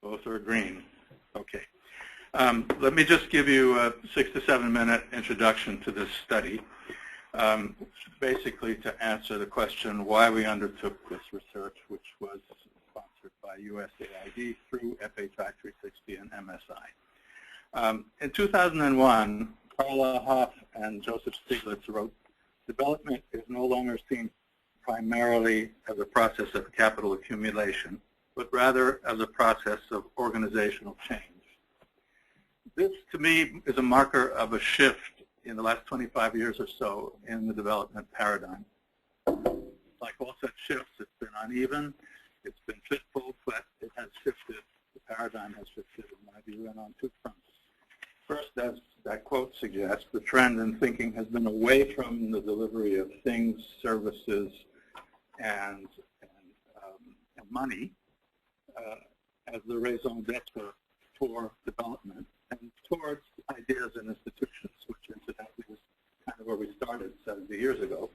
Both are green. Okay. Let me just give you a 6 to 7 minute introduction to this study, basically to answer the question why we undertook this research, which was sponsored by USAID through FHI 360 and MSI. In 2001, Carla Hoff and Joseph Stiglitz wrote, "Development is no longer seen primarily as a process of capital accumulation, but rather as a process of organizational change." This, to me, is a marker of a shift in the last 25 years or so in the development paradigm. Like all such shifts, it's been uneven, it's been fitful, but it has shifted. The paradigm has shifted, in my view, and on two fronts. First, as that quote suggests, the trend in thinking has been away from the delivery of things, services, and money as the raison d'etre for development, and towards ideas and institutions, which incidentally is kind of where we started 70 years ago.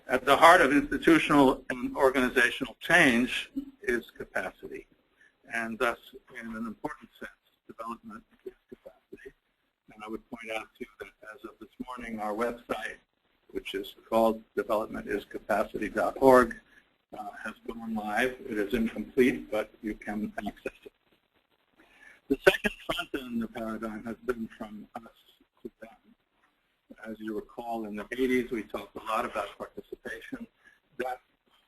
At the heart of institutional and organizational change is capacity, and thus, in an important sense, development is capacity. And I would point out to you that as of this morning, our website, which is called developmentiscapacity.org, has gone live. It is incomplete, but you can access it. The second front in the paradigm has been from us to them. As you recall, in the 80s, we talked a lot about participation. That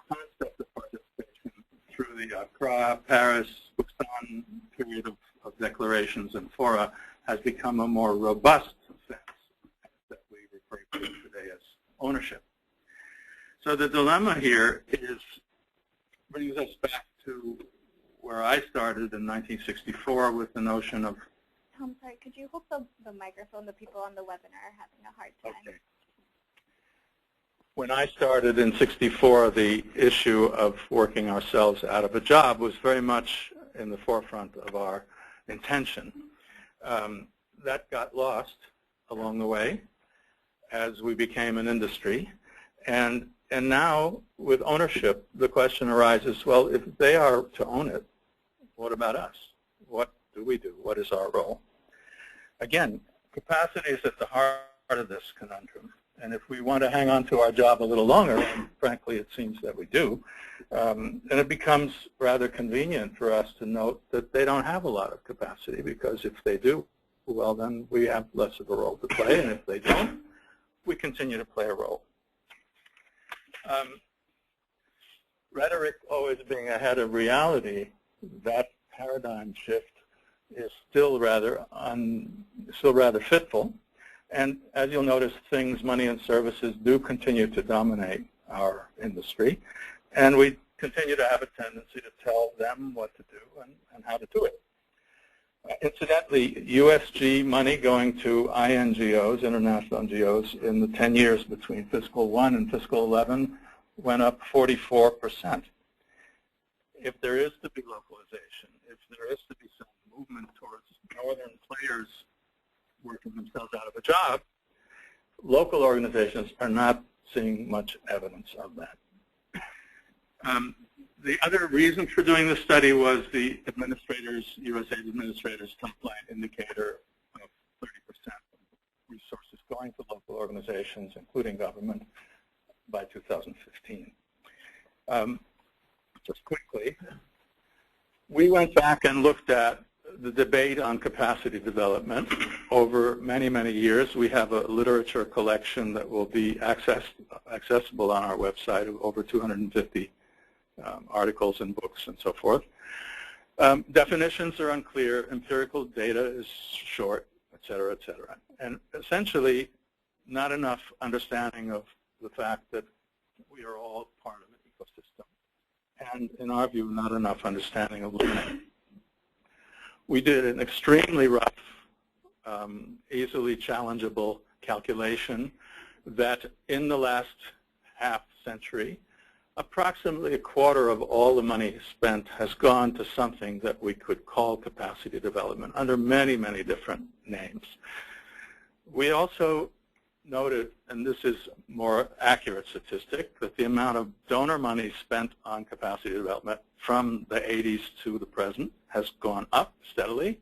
concept of participation through the Accra, Paris, Busan period of declarations and fora has become a more robust sense that we refer to today as ownership. So the dilemma here brings us back to where I started in 1964 with the notion of... Tom, sorry, could you hold the microphone? The people on the webinar are having a hard time. Okay. When I started in '64, the issue of working ourselves out of a job was very much in the forefront of our intention. That got lost along the way as we became an industry. And now, with ownership, the question arises, well, if they are to own it, what about us? What do we do? What is our role? Again, capacity is at the heart of this conundrum. And if we want to hang on to our job a little longer, and frankly it seems that we do, then it becomes rather convenient for us to note that they don't have a lot of capacity, because if they do, well, then we have less of a role to play, and if they don't, we continue to play a role. Rhetoric always being ahead of reality, that paradigm shift is still rather fitful. And as you'll notice, things, money and services do continue to dominate our industry. And we continue to have a tendency to tell them what to do and how to do it. Incidentally, USG money going to INGOs, international NGOs, in the 10 years between fiscal 1 and fiscal 11 went up 44%. If there is to be localization, if there is to be some movement towards northern players working themselves out of a job, local organizations are not seeing much evidence of that. The other reason for doing this study was the administrators, USAID administrators' top-line indicator of 30% resources going to local organizations, including government, by 2015. Just quickly, we went back and looked at the debate on capacity development over many, many years. We have a literature collection that will be accessible on our website of over 250 articles and books and so forth. Definitions are unclear, empirical data is short, et cetera, et cetera. And essentially, not enough understanding of the fact that we are all part of an ecosystem. And in our view, not enough understanding of learning. We did an extremely rough, easily challengeable calculation that in the last half century, approximately a quarter of all the money spent has gone to something that we could call capacity development under many, many different names. We also noted, and this is more accurate statistic, that the amount of donor money spent on capacity development from the 80s to the present has gone up steadily.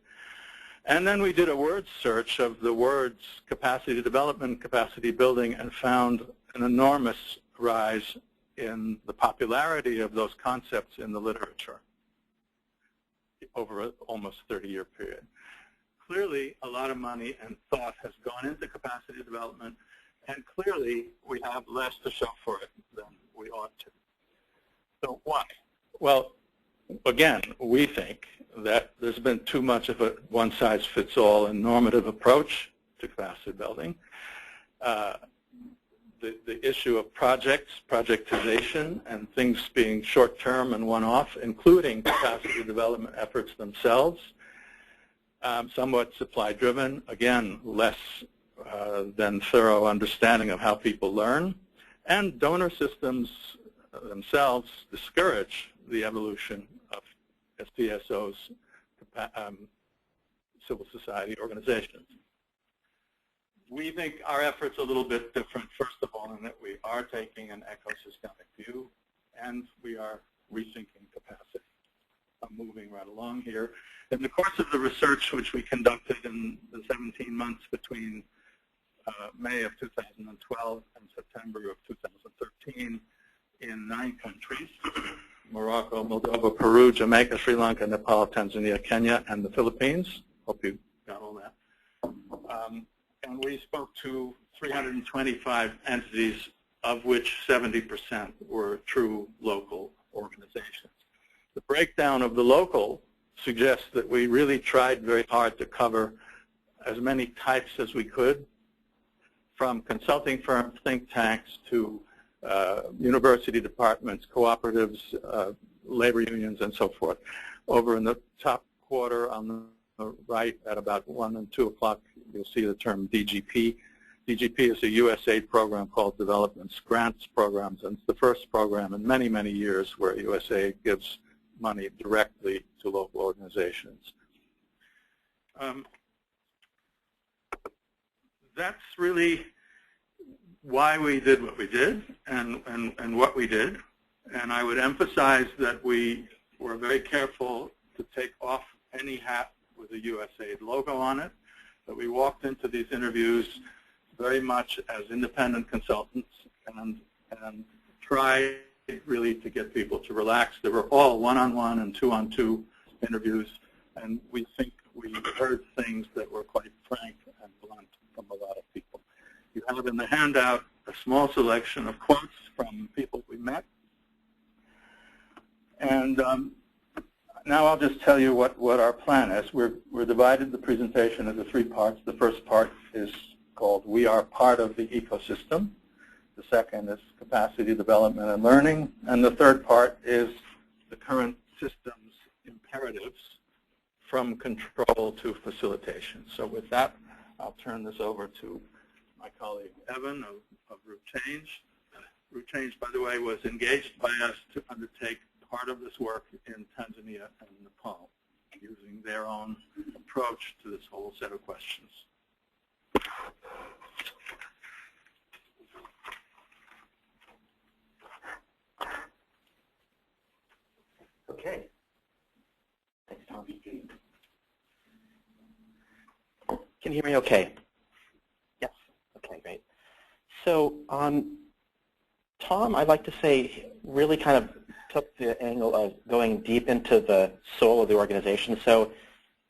And then we did a word search of the words capacity development, capacity building, and found an enormous rise in the popularity of those concepts in the literature over an almost 30-year period. Clearly, a lot of money and thought has gone into capacity development, and clearly we have less to show for it than we ought to. So why? Well, again, we think that there's been too much of a one-size-fits-all and normative approach to capacity building. The issue of projects, projectization, and things being short-term and one-off, including capacity development efforts themselves, somewhat supply-driven, again, less than thorough understanding of how people learn, and donor systems themselves discourage the evolution of CSOs, civil society organizations. We think our effort's a little bit different, first of all, in that we are taking an ecosystemic view, and we are rethinking capacity. I'm moving right along here. In the course of the research which we conducted in the 17 months between May of 2012 and September of 2013 in 9 countries, Morocco, Moldova, Peru, Jamaica, Sri Lanka, Nepal, Tanzania, Kenya, and the Philippines. Hope you got all that. And we spoke to 325 entities, of which 70% were true local organizations. The breakdown of the local suggests that we really tried very hard to cover as many types as we could, from consulting firms, think tanks, to university departments, cooperatives, labor unions, and so forth. Over in the top quarter on the right at about 1 and 2 o'clock, you'll see the term DGP. DGP is a USAID program called Development Grants Programs, and it's the first program in many, many years where USAID gives money directly to local organizations. That's really why we did what we did and what we did. And I would emphasize that we were very careful to take off any hat with a USAID logo on it, that we walked into these interviews very much as independent consultants and tried really to get people to relax. They were all one-on-one and two-on-two interviews, and we think we heard things that were quite frank and blunt from a lot of people. You have in the handout a small selection of quotes from people we met. And now I'll just tell you what our plan is. We're divided the presentation into 3 parts. The first part is called We Are Part of the Ecosystem. The second is Capacity Development and Learning. And the third part is the current systems imperatives from control to facilitation. So with that, I'll turn this over to my colleague Evan of Root Change. Root Change, by the way, was engaged by us to undertake part of this work in Tanzania and Nepal, using their own approach to this whole set of questions. Okay. Thanks, Tom. Can you hear me okay? Yes. Okay, great. So Tom, I'd like to say, really kind of took the angle of going deep into the soul of the organization. So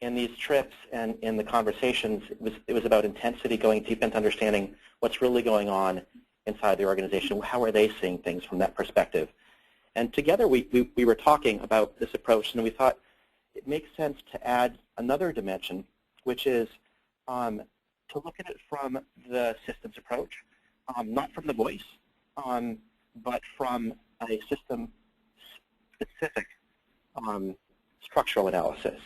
in these trips and in the conversations, it was about intensity, going deep into understanding what's really going on inside the organization. How are they seeing things from that perspective? And together we were talking about this approach, and we thought it makes sense to add another dimension, which is to look at it from the systems approach, not from the voice, but from a system-specific structural analysis.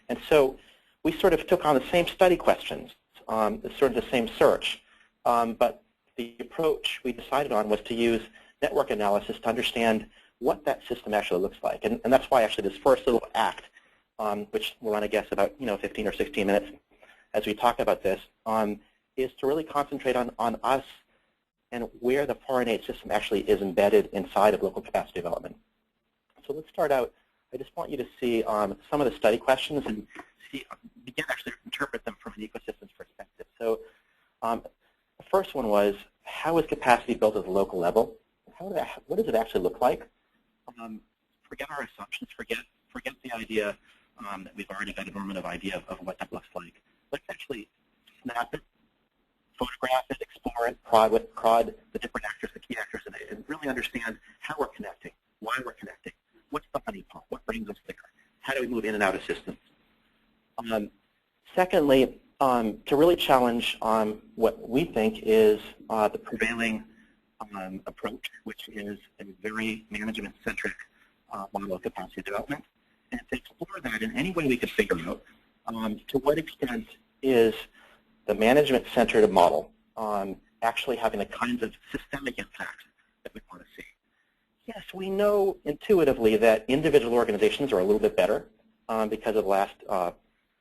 And so we sort of took on the same study questions, sort of the same search, but the approach we decided on was to use network analysis to understand what that system actually looks like. And that's why actually this first little act, which will run, I guess, about 15 or 16 minutes as we talk about this, is to really concentrate on us and where the foreign aid system actually is embedded inside of local capacity development. So let's start out. I just want you to see some of the study questions and begin actually to interpret them from an ecosystem's perspective. So the first one was, how is capacity built at the local level? What does it actually look like? Forget our assumptions. Forget the idea that we've already got a normative idea of what that looks like. Let's actually snap it, photograph it, explore it, prod the different actors, the key actors, and really understand how we're connecting, why we're connecting, what's the honeypot, what brings us there, how do we move in and out of systems. Secondly, to really challenge what we think is the prevailing approach, which is a very management-centric model of capacity development, and to explore that in any way we could figure out, to what extent is the management-centered model actually having the kinds of systemic impacts that we want to see. Yes, we know intuitively that individual organizations are a little bit better because of the last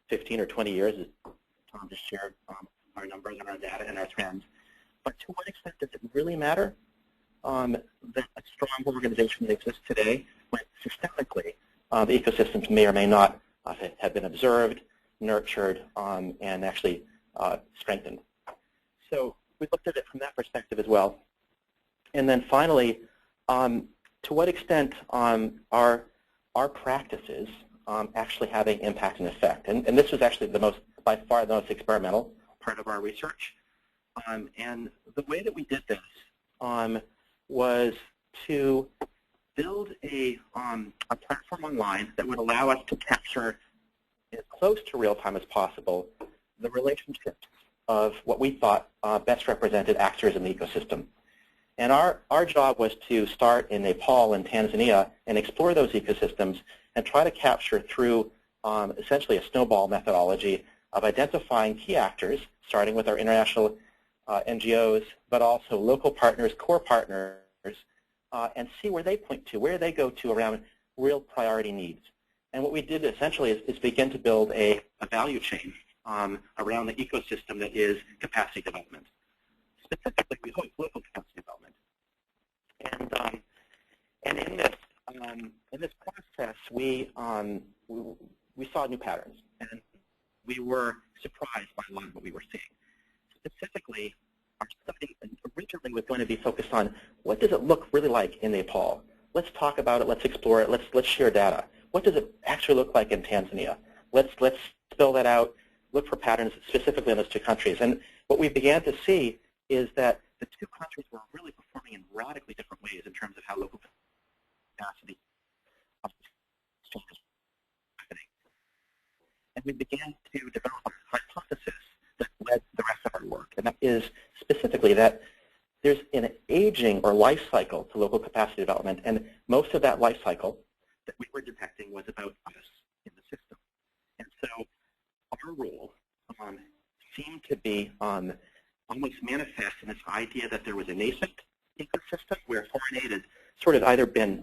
15 or 20 years, as Tom just shared our numbers and our data and our trends. But to what extent does it really matter that a strong organization that exists today, when systemically the ecosystems may or may not have been observed, nurtured, and actually strengthened? So we looked at it from that perspective as well. And then finally, to what extent are our practices actually having impact and effect? And this was actually by far the most experimental part of our research. And the way that we did this was to build a platform online that would allow us to capture as close to real time as possible the relationships of what we thought best represented actors in the ecosystem. And our job was to start in Nepal and Tanzania and explore those ecosystems and try to capture through essentially a snowball methodology of identifying key actors, starting with our international NGOs, but also local partners, core partners, and see where they point to, where they go to around real priority needs. And what we did essentially is begin to build a value chain around the ecosystem that is capacity development. Specifically, we hope local capacity development. And in this process, we saw new patterns, and we were surprised by a lot of what we were seeing. Specifically, our study originally was going to be focused on what does it look really like in Nepal. Let's talk about it. Let's explore it. Let's share data. What does it actually look like in Tanzania? Let's fill that out. Look for patterns specifically in those two countries. And what we began to see is that the two countries were really performing in radically different ways in terms of how local capacity exchange is happening. And we began to develop a hypothesis that led the rest of our work, and that is specifically that there's an aging or life cycle to local capacity development, and most of that life cycle that we were detecting was about us in the system. And so our role seemed to be almost manifest in this idea that there was a nascent ecosystem where foreign aid had sort of either been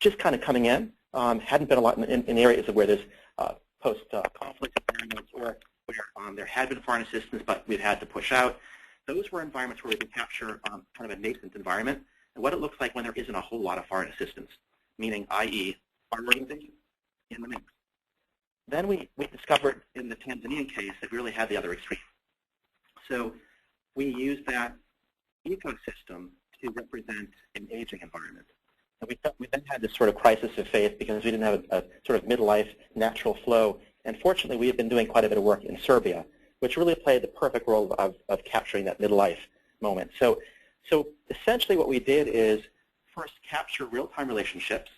just kind of coming in, hadn't been a lot in areas where there's post-conflict environments, or where there had been foreign assistance but we've had to push out. Those were environments where we could capture kind of a nascent environment and what it looks like when there isn't a whole lot of foreign assistance, meaning, i.e., our organization in the mix. Then we discovered in the Tanzanian case that we really had the other extreme. So we used that ecosystem to represent an aging environment. And we then had this sort of crisis of faith because we didn't have a sort of midlife natural flow. And fortunately, we have been doing quite a bit of work in Serbia, which really played the perfect role of capturing that midlife moment. So essentially what we did is first capture real-time relationships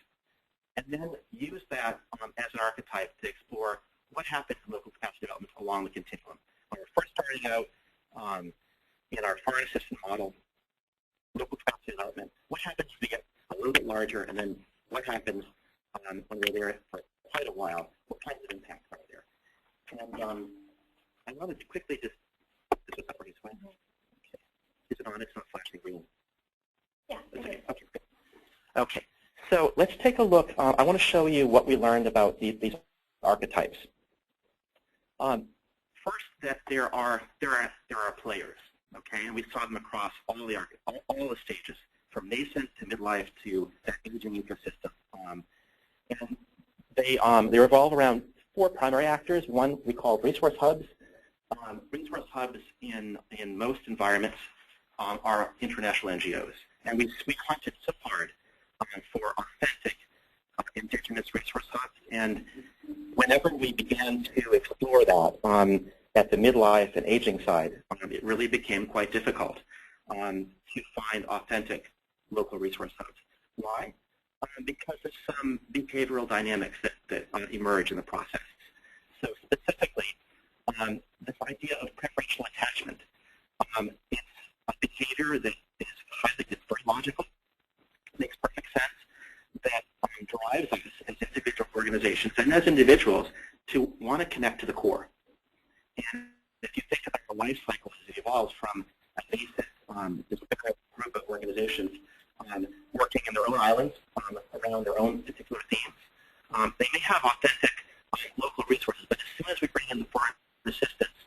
and then use that as an archetype to explore what happens in local capacity development along the continuum. When we're first starting out in our foreign assistance model, local capacity development, what happens as we get a little bit larger, and then what happens when we're there for quite a while? What kinds of impacts are there? And I wanted to quickly just, this is not working, so okay. Is it on? It's not flashing green. Yeah. Okay. Okay. So let's take a look. I want to show you what we learned about these archetypes. first, that there are players, okay, and we saw them across all the stages, from nascent to midlife to that aging ecosystem, and they revolve around 4 primary actors. One we call resource hubs. Resource hubs in most environments are international NGOs, and we hunted so hard for authentic indigenous resource hubs, and whenever we began to explore that at the midlife and aging side, it really became quite difficult to find authentic local resource hubs. Why? Because of some behavioral dynamics that emerge in the process. So specifically, this idea of preferential attachment. It's a behavior that is very logical, makes perfect sense, that drives us as individual organizations and as individuals to want to connect to the core. And if you think about the life cycle as it evolves from a nascent group of organizations working in their own islands around their own particular themes, they may have authentic local resources, but as soon as we bring in the foreign assistance,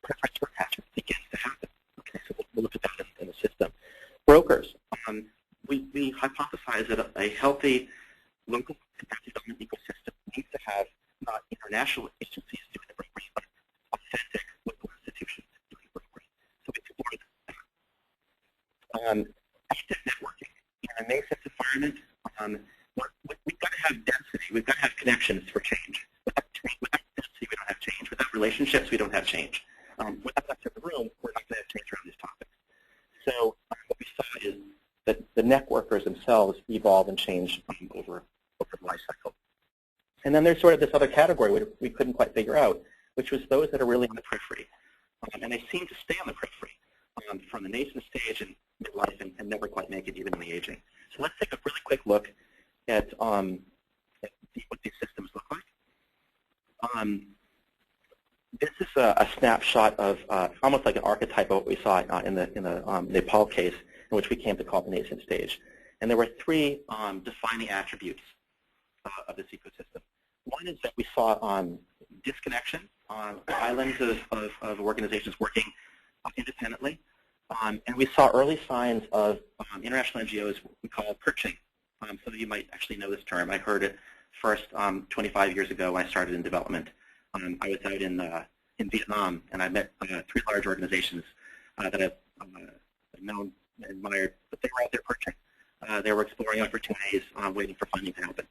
preferential attachment begins to happen. Okay, so we'll look at that in the system. Brokers. We hypothesize that a healthy local capacity development ecosystem needs to have not international agencies doing the brokering, but authentic local institutions doing brokering. So we explored that. Active networking. In a nascent environment, we've got to have density. We've got to have connections for change. Without density, we don't have change. Without relationships, we don't have change. Without that type of room, we're not going to have change around these topics. So what we saw is that the networkers themselves evolve and change over the life cycle. And then there's sort of this other category we couldn't quite figure out, which was those that are really on the periphery. And they seem to stay on the periphery from the nascent stage and midlife and never quite make it even in the aging. So let's take a really quick look at what these systems look like. This is a snapshot of almost like an archetype of what we saw in the Nepal case, in which we came to call the nascent stage. And there were 3 defining attributes of this ecosystem. One is that we saw disconnection on islands of organizations working independently. And we saw early signs of international NGOs we call perching. Some of you might actually know this term. I heard it first 25 years ago when I started in development. I was out in Vietnam, and I met 3 large organizations that I've known and admired, but they were out there perching. They were exploring opportunities, waiting for funding to happen.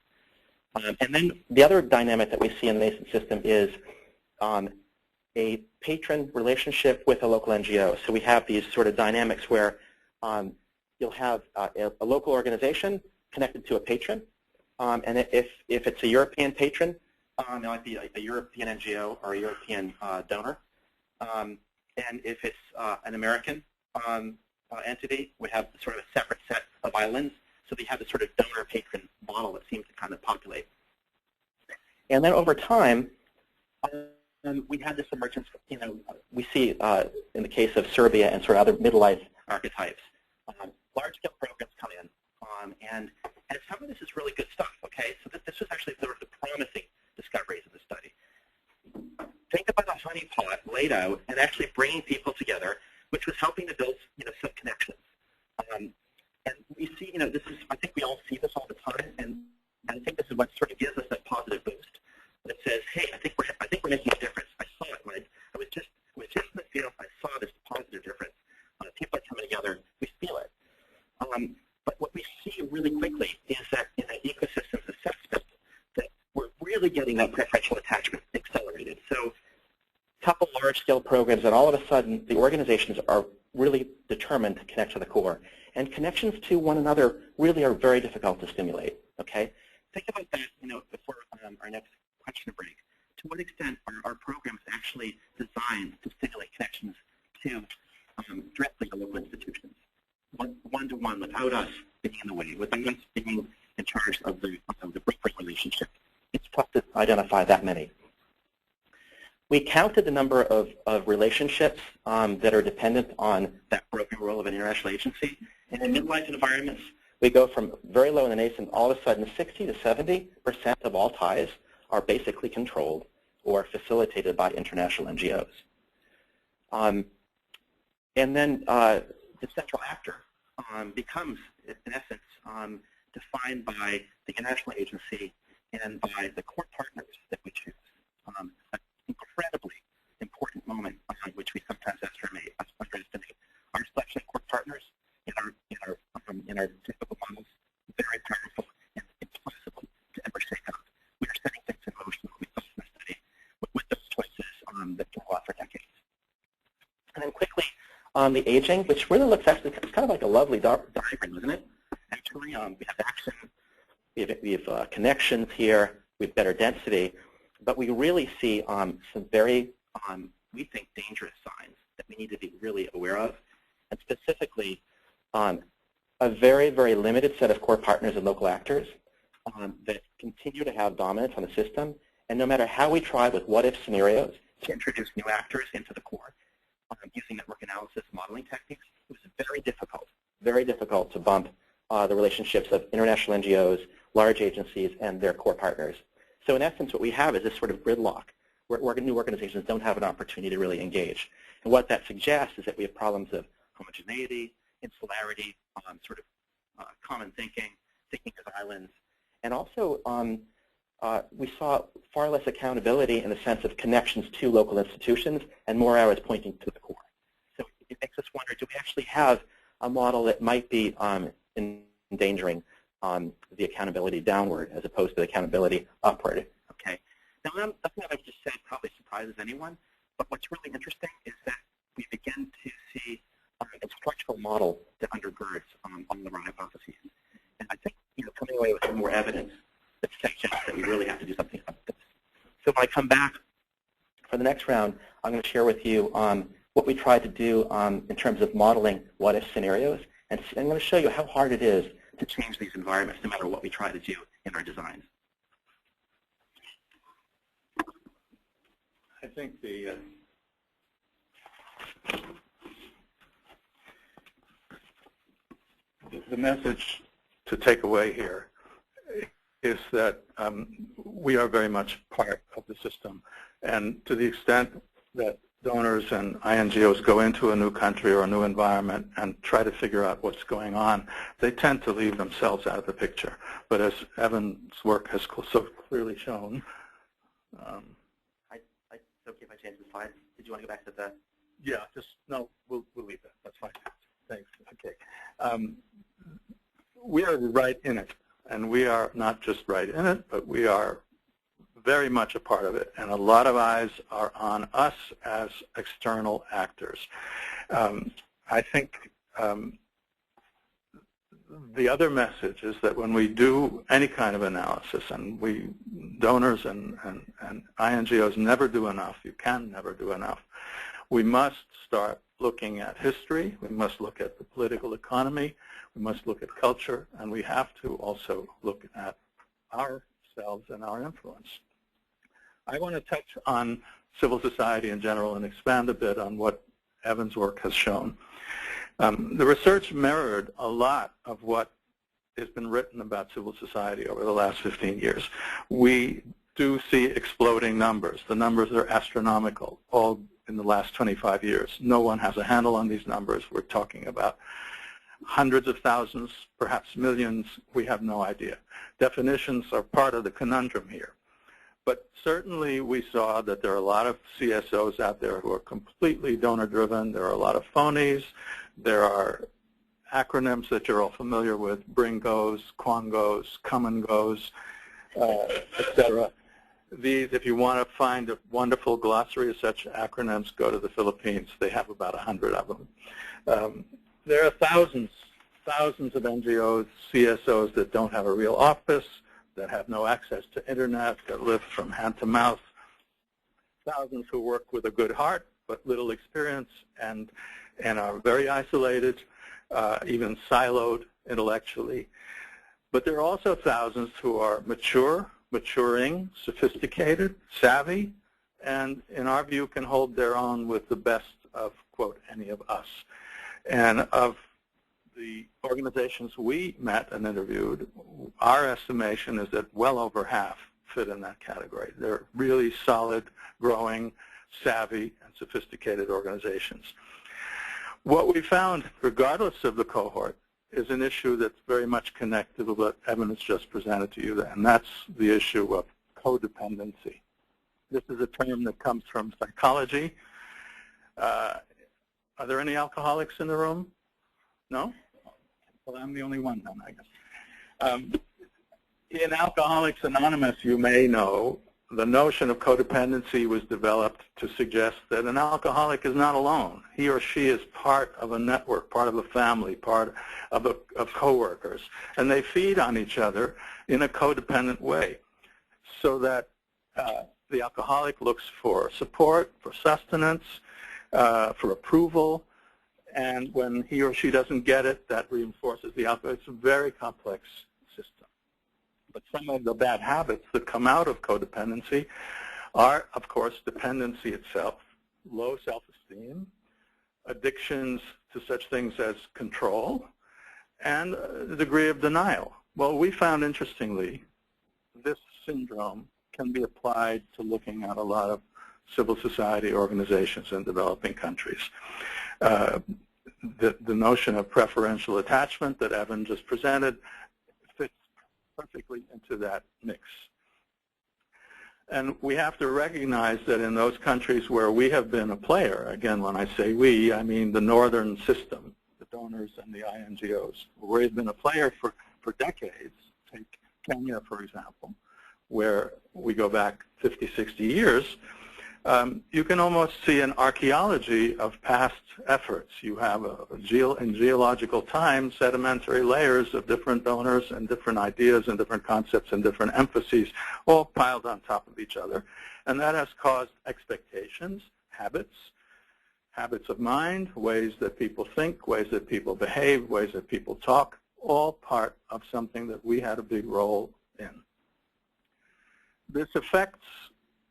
And then the other dynamic that we see in the nascent system is a patron relationship with a local NGO. So we have these sort of dynamics where you'll have a local organization connected to a patron, and if it's a European patron, it might be a European NGO or a European donor. And if it's an American entity, we have sort of a separate set of islands. So they have this sort of donor-patron model that seems to kind of populate. And then over time, we had this emergence, we see in the case of Serbia and sort of other midlife archetypes, large-scale programs come in. And some of this is really good stuff, okay? So this was actually sort of the promising discoveries of the study. Think about a honeypot laid out and actually bringing people together, which was helping to build, some connections. And we see, this is, I think we all see this all the time, and I think this is what sort of gives us that positive boost. That says, hey, I think we're making a difference. I saw it when I was just in the field. I saw this positive difference. People are coming together. We feel it. But what we see really quickly is that in an ecosystems assessment, that we're really getting that preferential attachment accelerated. So a couple large-scale programs, and all of a sudden, the organizations are really determined to connect to the core. And connections to one another really are very difficult to stimulate, okay? Think about that, before our next question break. To what extent are our programs actually designed to stimulate connections to directly to local institutions? One-to-one, without us being in the way, without us being in charge of the brokering relationship. It's tough to identify that many. We counted the number of relationships that are dependent on that brokering role of an international agency. And in midlife environments, we go from very low in the nascent, all of a sudden 60 to 70% of all ties are basically controlled or facilitated by international NGOs. And then the central actor becomes, in essence, defined by the international agency and by the core partners that we choose. An incredibly important moment which we sometimes underestimate. Our selection of core partners in our typical models, very powerful and impossible to ever shake up. We are setting things in motion when we focus on the study with those choices that can go on for decades. And then quickly on the aging, which really looks actually kind of like a lovely diagram, isn't it? Actually, we have action, we have connections here, we have better density, but we really see some very, we think, dangerous signs that we need to be really aware of, and specifically a very, very limited set of core partners and local actors that continue to have dominance on the system, and no matter how we try with what-if scenarios to introduce new actors into the core, using network analysis modeling techniques, it was very difficult to bump the relationships of international NGOs, large agencies, and their core partners. So in essence, what we have is this sort of gridlock where new organizations don't have an opportunity to really engage. And what that suggests is that we have problems of homogeneity, insularity, sort of common thinking as islands, and also we saw far less accountability in the sense of connections to local institutions and more arrows pointing to the core. So it makes us wonder, do we actually have a model that might be endangering the accountability downward as opposed to the accountability upward? Okay. Now, nothing that I've just said probably surprises anyone, but what's really interesting is that we begin to see a structural model that undergirds all of our hypotheses. And I think, coming away with more evidence that suggests that we really have to do something about this. So when I come back for the next round, I'm going to share with you what we tried to do in terms of modeling what-if scenarios, and I'm going to show you how hard it is to change these environments no matter what we try to do in our designs. I think the message to take away here is that we are very much part of the system. And to the extent that donors and INGOs go into a new country or a new environment and try to figure out what's going on, they tend to leave themselves out of the picture. But as Evan's work has so clearly shown, it's okay if I change the slide. Did you want to go back to the? Yeah, no, we'll leave that. That's fine. Thanks. Okay. We are right in it, and we are not just right in it, but we are very much a part of it, and a lot of eyes are on us as external actors. I think the other message is that when we do any kind of analysis, and donors and INGOs never do enough, you can never do enough, we must start looking at history, we must look at the political economy, we must look at culture, and we have to also look at ourselves and our influence. I want to touch on civil society in general and expand a bit on what Evan's work has shown. The research mirrored a lot of what has been written about civil society over the last 15 years. We do see exploding numbers. The numbers are astronomical, all in the last 25 years. No one has a handle on these numbers. We're talking about hundreds of thousands, perhaps millions. We have no idea. Definitions are part of the conundrum here. But certainly we saw that there are a lot of CSOs out there who are completely donor-driven. There are a lot of phonies. There are acronyms that you're all familiar with: Bring Goes, Quan Goes, Come and Goes, etc. These, if you want to find a wonderful glossary of such acronyms, go to the Philippines. They have about 100 of them. There are thousands of NGOs, CSOs that don't have a real office, that have no access to internet, that live from hand to mouth. Thousands who work with a good heart but little experience and are very isolated, even siloed intellectually. But there are also thousands who are maturing, sophisticated, savvy, and in our view can hold their own with the best of, quote, any of us. And of the organizations we met and interviewed, our estimation is that well over half, fit in that category. They're really solid, growing, savvy, and sophisticated organizations. What we found, regardless of the cohort, is an issue that's very much connected to what Evan has just presented to you, and that's the issue of codependency. This is a term that comes from psychology. Are there any alcoholics in the room? No? Well, I'm the only one then, I guess. In Alcoholics Anonymous, you may know, the notion of codependency was developed to suggest that an alcoholic is not alone. He or she is part of a network, part of a family, part of coworkers, and they feed on each other in a codependent way, so that the alcoholic looks for support, for sustenance, for approval, and when he or she doesn't get it, that reinforces the alcohol. It's a very complex system. But some of the bad habits that come out of codependency are, of course, dependency itself, low self-esteem, addictions to such things as control, and a degree of denial. Well, we found, interestingly, this syndrome can be applied to looking at a lot of civil society organizations in developing countries. The notion of preferential attachment that Evan just presented fits perfectly into that mix. And we have to recognize that in those countries where we have been a player, again, when I say we, I mean the northern system, the donors and the INGOs, where we've been a player for decades. Take Kenya, for example, where we go back 50, 60 years. You can almost see an archaeology of past efforts. You have, in geological time, sedimentary layers of different donors and different ideas and different concepts and different emphases all piled on top of each other. And that has caused expectations, habits of mind, ways that people think, ways that people behave, ways that people talk, all part of something that we had a big role in. This affects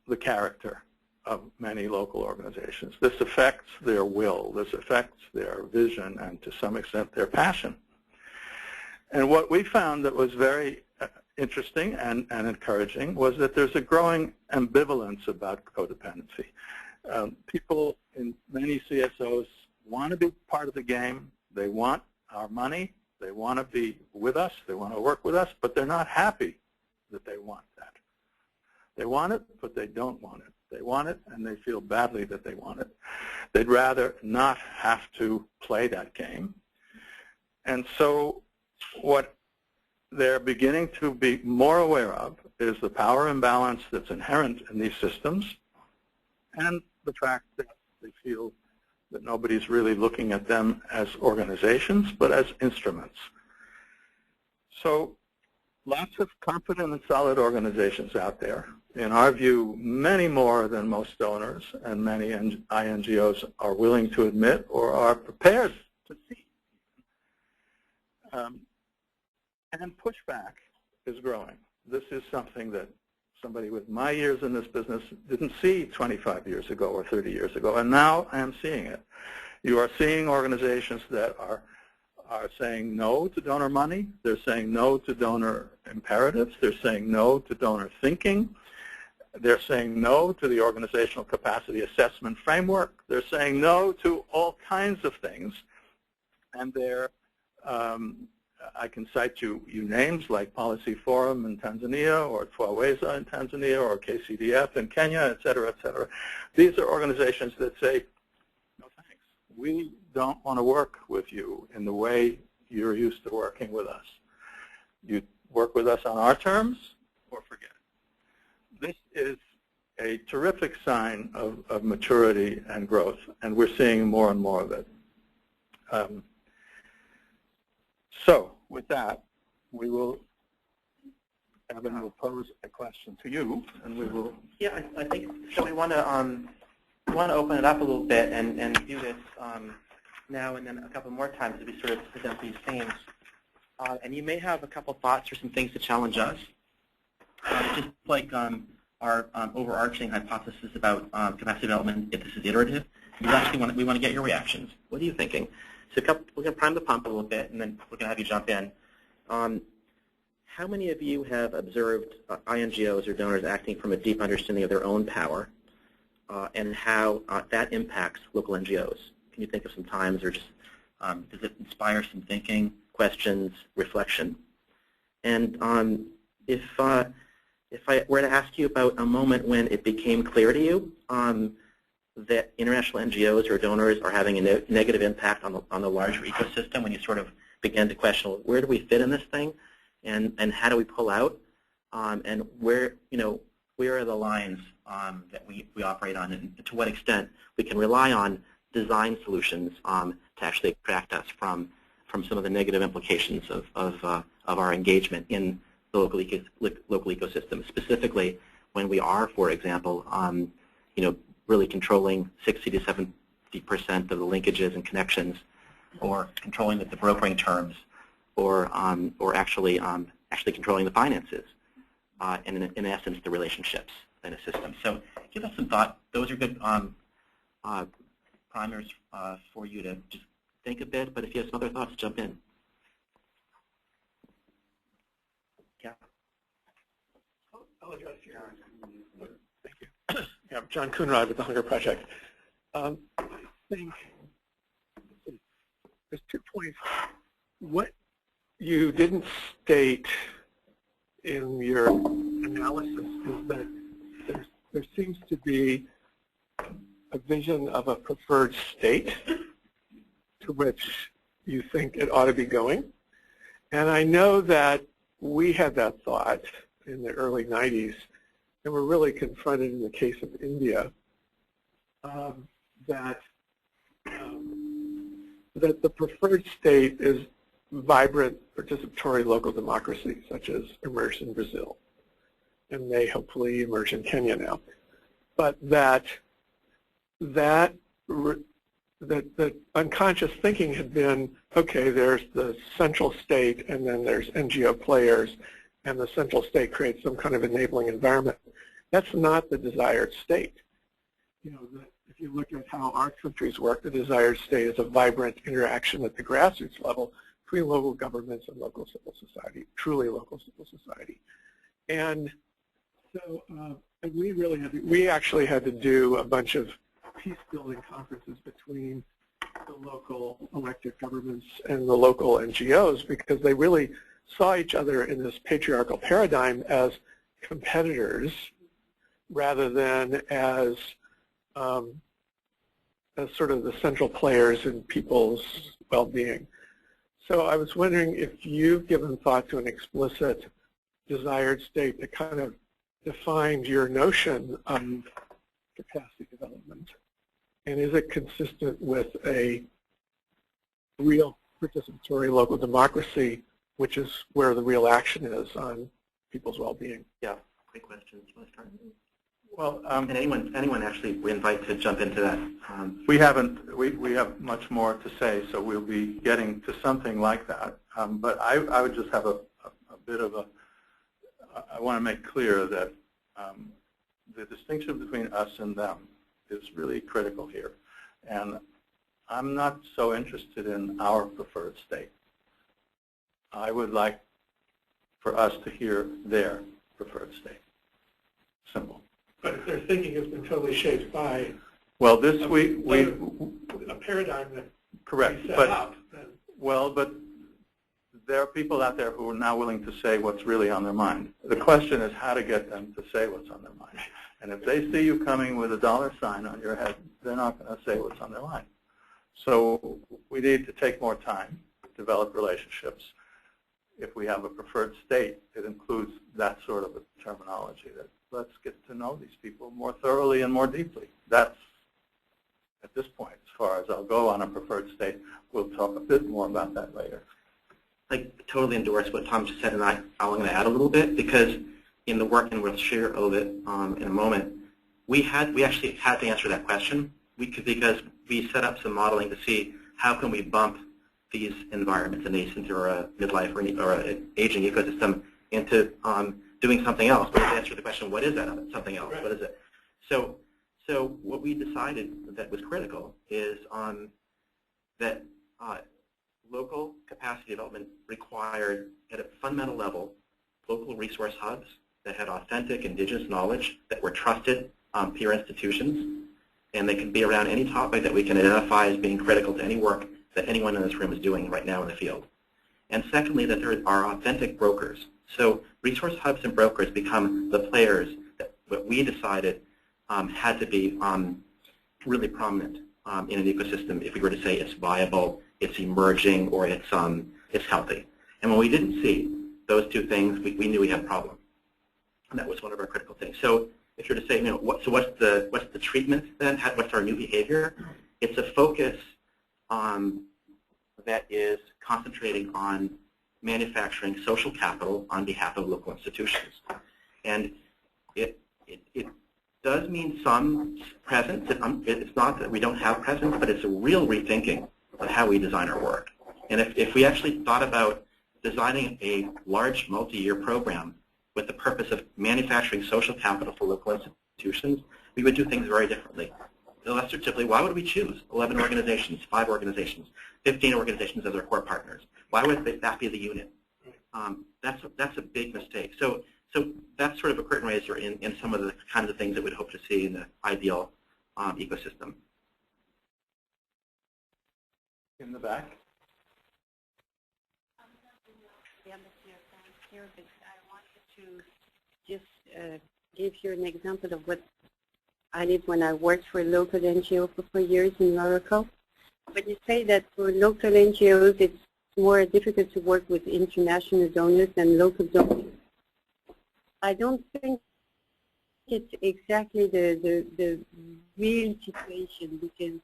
the character of many local organizations. This affects their will. This affects their vision and, to some extent, their passion. And what we found that was very interesting and encouraging was that there's a growing ambivalence about codependency. People in many CSOs want to be part of the game. They want our money. They want to be with us. They want to work with us, but they're not happy that they want that. They want it, but they don't want it. They want it, and they feel badly that they want it. They'd rather not have to play that game. And so what they're beginning to be more aware of is the power imbalance that's inherent in these systems and the fact that they feel that nobody's really looking at them as organizations, but as instruments. So lots of confident and solid organizations out there. In our view, many more than most donors and many INGOs are willing to admit or are prepared to see. And pushback is growing. This is something that somebody with my years in this business didn't see 25 years ago or 30 years ago, and now I am seeing it. You are seeing organizations that are saying no to donor money. They're saying no to donor imperatives. They're saying no to donor thinking. They're saying no to the organizational capacity assessment framework. They're saying no to all kinds of things. And they're, I can cite you names like Policy Forum in Tanzania or Twaweza in Tanzania or KCDF in Kenya, et cetera, et cetera. These are organizations that say, no thanks. We don't want to work with you in the way you're used to working with us. You work with us on our terms or forget it. This is a terrific sign of maturity and growth, and we're seeing more and more of it. So with that, we will, Evan will pose a question to you, and we will. Yeah, I think so. We want to open it up a little bit and do this now and then a couple more times as we sort of present these themes. And you may have a couple thoughts or some things to challenge us, just like our overarching hypothesis about capacity development, if this is iterative. We want to get your reactions. What are you thinking? So we're going to prime the pump a little bit, and then we're going to have you jump in. how many of you have observed INGOs or donors acting from a deep understanding of their own power and how that impacts local NGOs? Can you think of some times, or just does it inspire some thinking, questions, reflection? And if I were to ask you about a moment when it became clear to you that international NGOs or donors are having a negative impact on the larger ecosystem, when you sort of began to question, where do we fit in this thing, and how do we pull out, and where are the lines that we operate on, and to what extent we can rely on design solutions to actually extract us from some of the negative implications of our engagement in the local ecosystem, specifically when we are, for example, really controlling 60 to 70% of the linkages and connections, or controlling the brokering terms, or actually controlling the finances, and in essence the relationships in a system. So give us some thought. Those are good primers for you to just think a bit. But if you have some other thoughts, jump in. Yeah. I'll address your. Thank you. Yeah, I'm John Coonrod with the Hunger Project. I think there's 2 points. What you didn't state in your analysis is that there seems to be a vision of a preferred state to which you think it ought to be going. And I know that we had that thought in the early 90s, and we're really confronted in the case of India that the preferred state is vibrant, participatory local democracy, such as emerged in Brazil, and may hopefully emerge in Kenya now. But that unconscious thinking had been, okay, there's the central state, and then there's NGO players, and the central state creates some kind of enabling environment. That's not the desired state. If you look at how our countries work, the desired state is a vibrant interaction at the grassroots level between local governments and local civil society, truly local civil society. And so and we actually had to do a bunch of peace-building conferences between the local elected governments and the local NGOs, because they really saw each other in this patriarchal paradigm as competitors rather than as sort of the central players in people's well-being. So I was wondering if you've given thought to an explicit desired state that kind of defined your notion of capacity development. And is it consistent with a real participatory local democracy, which is where the real action is on people's well-being? Yeah, great question. Do you want to start? Well, and anyone actually we invite to jump into that. We have much more to say, so we'll be getting to something like that. But I would just have a bit of I want to make clear that the distinction between us and them is really critical here. And I'm not so interested in our preferred state. I would like for us to hear their preferred state. Simple. But if their thinking has been totally shaped by a paradigm that correct, we set but up, then. Well, but there are people out there who are now willing to say what's really on their mind. The question is how to get them to say what's on their mind. And if they see you coming with a $sign on your head, they're not going to say what's on their mind. So we need to take more time, develop relationships. If we have a preferred state, it includes that sort of a terminology that let's get to know these people more thoroughly and more deeply. That's, at this point, as far as I'll go on a preferred state. We'll talk a bit more about that later. I totally endorse what Tom just said, and I'm going to add a little bit, because in the work, and we'll share a little bit in a moment, we actually had to answer that question because we set up some modeling to see how can we bump these environments, a nascent or a midlife or an aging ecosystem, into doing something else. But we have to answer the question, what is that something else? Right. What is it? So what we decided that was critical is that local capacity development required, at a fundamental level, local resource hubs that had authentic indigenous knowledge that were trusted peer institutions, and they can be around any topic that we can identify as being critical to any work that anyone in this room is doing right now in the field. And secondly, that there are authentic brokers. So resource hubs and brokers become the players that what we decided had to be really prominent in an ecosystem if we were to say it's viable, it's emerging, or it's healthy. And when we didn't see those two things, we knew we had a problem. And that was one of our critical things. So if you're to say, what's the treatment then? What's our new behavior? It's a focus that is concentrating on manufacturing social capital on behalf of local institutions. And it does mean some presence. It's not that we don't have presence, but it's a real rethinking of how we design our work. And if we actually thought about designing a large multi-year program with the purpose of manufacturing social capital for local institutions, we would do things very differently. Illustratively, why would we choose 11 organizations, 5 organizations, 15 organizations as our core partners? Why would that be the unit? That's a big mistake. So that's sort of a curtain raiser in some of the kinds of things that we'd hope to see in the ideal ecosystem. In the back. I wanted to just give you an example of what I did when I worked for a local NGO for 4 years in Morocco. But you say that for local NGOs, it's more difficult to work with international donors than local donors. I don't think it's exactly the real situation, because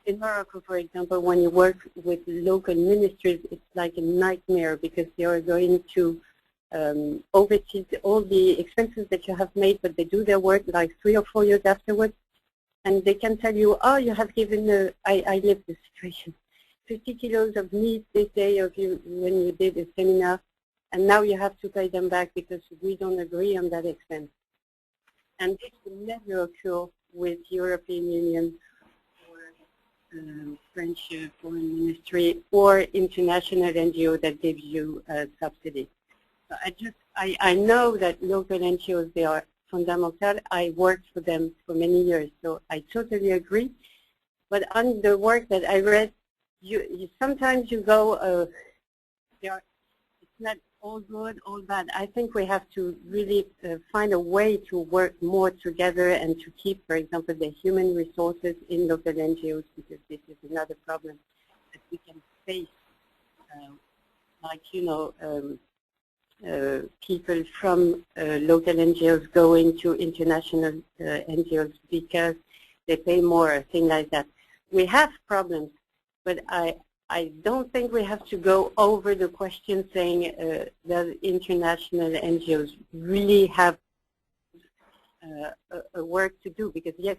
in Morocco, for example, when you work with local ministries, it's like a nightmare because they are going to oversee all the expenses that you have made, but they do their work like 3 or 4 years afterwards, and they can tell you, oh, you have given, I lived this situation, 50 kilos of meat this day when you did a seminar, and now you have to pay them back because we don't agree on that expense. And this will never occur with European Union or French Foreign Ministry or international NGO that gives you a subsidy. So I know that local NGOs, they are fundamental. I worked for them for many years, so I totally agree. But on the work that I read, sometimes you go, it's not all good, all bad. I think we have to really find a way to work more together and to keep, for example, the human resources in local NGOs, because this is another problem that we can face. Like, people from local NGOs going to international NGOs because they pay more, a thing like that. We have problems, but I don't think we have to go over the question saying that international NGOs really have a work to do, because yes,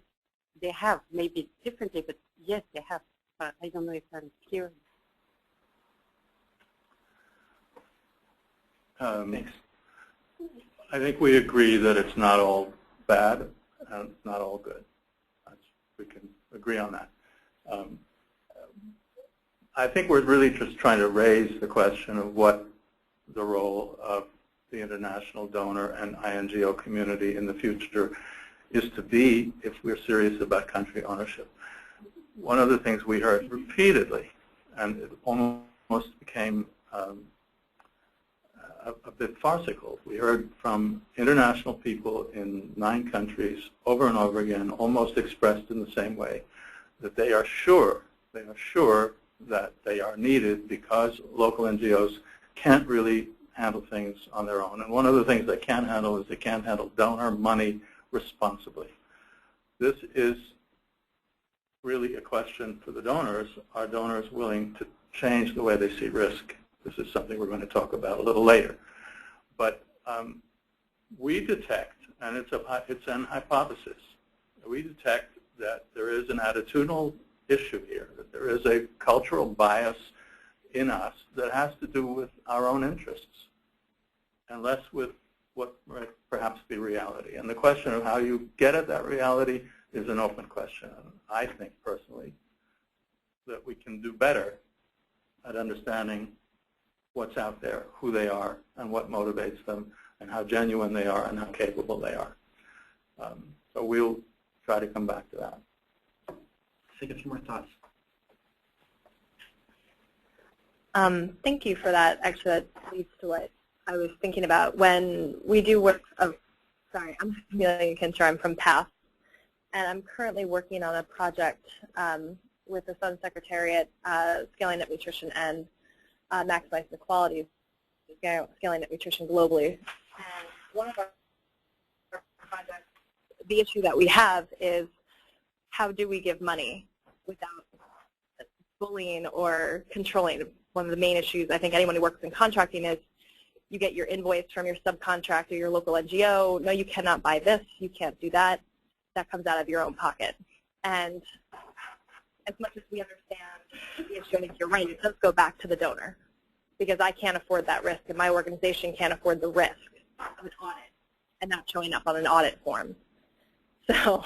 they have, maybe differently, but yes, they have. I don't know if I'm clear. Thanks. I think we agree that it's not all bad and it's not all good. We can agree on that. I think we're really just trying to raise the question of what the role of the international donor and INGO community in the future is to be if we're serious about country ownership. One of the things we heard repeatedly, and it almost became a bit farcical. We heard from international people in 9 countries over and over again, almost expressed in the same way, that they are sure that they are needed because local NGOs can't really handle things on their own. And one of the things they can't handle is they can't handle donor money responsibly. This is really a question for the donors. Are donors willing to change the way they see risk? This is something we're going to talk about a little later. But we detect, and it's an hypothesis, we detect that there is an attitudinal issue here, that there is a cultural bias in us that has to do with our own interests and less with what might perhaps be reality. And the question of how you get at that reality is an open question. And I think personally that we can do better at understanding what's out there, who they are, and what motivates them, and how genuine they are, and how capable they are. So we'll try to come back to that. Let's take a few more thoughts. Thank you for that. Actually, that leads to what I was thinking about when we do work. Sorry, I'm Amelia Kincher. I'm from PATH, and I'm currently working on a project with the Sun Secretariat, scaling up nutrition and maximizing the quality, scaling up nutrition globally. And one of our projects, the issue that we have is how do we give money without bullying or controlling. One of the main issues I think anyone who works in contracting is you get your invoice from your subcontractor, your local NGO. No, you cannot buy this. You can't do that. That comes out of your own pocket. And as much as we understand the issue, I think you're right, it does go back to the donor because I can't afford that risk and my organization can't afford the risk of an audit and not showing up on an audit form. So